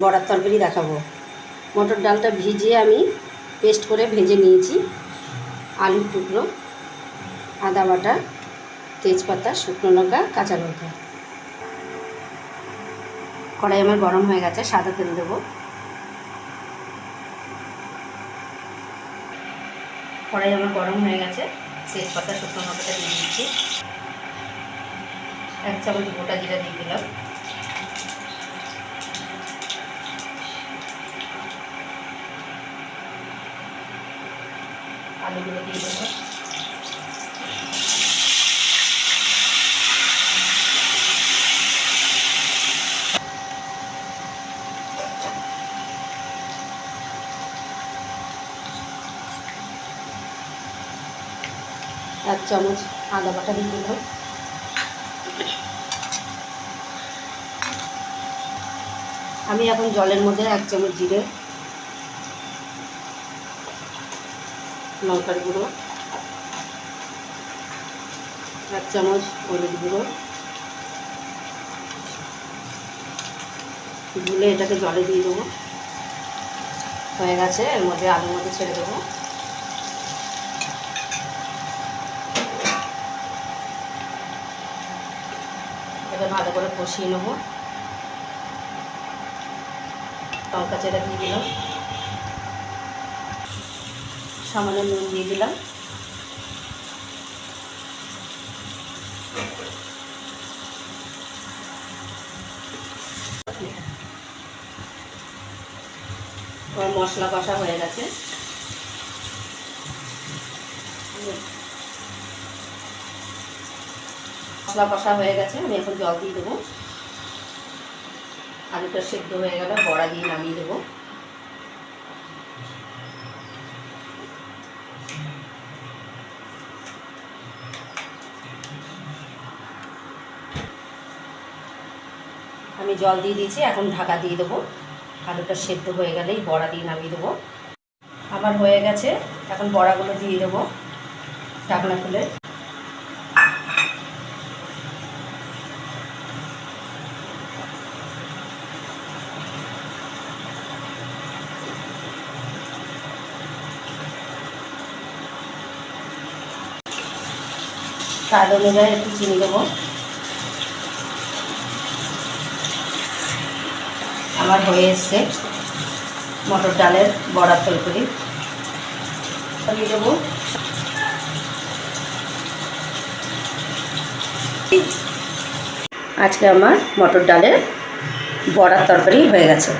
বড়ার তরকারি দেখাবো। মটর ডালটা ভিজিয়ে আমি পেস্ট করে ভেজে নিয়েছি। আলুর টুকরো, আদা বাটা, তেজপাতা, শুকনো লঙ্কা, কাঁচা লঙ্কা। কড়াই আমার গরম হয়ে গেছে, সাদা তেল দেবো। কড়াই আমার গরম হয়ে গেছে, তেজপাতা, শুকনো লঙ্কাটা দিয়ে দিচ্ছি। 1 চামচ গোটা জিরা দিয়ে দিলাম। আলুগুলো দিয়ে দেবো। এক চামচ আদা বাটা দিয়ে দিলাম। আমি এখন জলের মধ্যে 1 চামচ জিরে, লঙ্কার গুঁড়ো, 1 চামচ হলুদ গুঁড়ো গুলে এটাকে জলে দিয়ে দেবো। হয়ে গেছে, এর মধ্যে আলুর মধ্যে ছেড়ে দেবো। এটা ভালো করে কষিয়ে নেবো। লঙ্কা চেরা দিয়ে দিলাম, সামান্য নুন দিয়ে দিলাম। আমার মশলা কষা হয়ে গেছে। মশলা কষা হয়ে গেছে, আমি এখন জল দিয়ে দেবো। আলুটা সেদ্ধ হয়ে গেলে বড়া দিয়ে নামিয়ে দেবো। আমি জল দিয়ে দিয়েছি, এখন ঢাকা দিয়ে দেবো। আলুটা সেদ্ধ হয়ে গেলেই বড়া দিয়ে নামিয়ে দেবো। আমার হয়ে গেছে, এখন বড়াগুলো দিয়ে দেবো ঢাকনা খুলে। স্বাদ অনুযায়ী একটু চিনি দেবো। আমার হয়ে এসছে মটর ডালের বড়ার তরকারি। দিয়ে দেবো। আজকে আমার মটর ডালের বড়ার তরকারি হয়ে গেছে।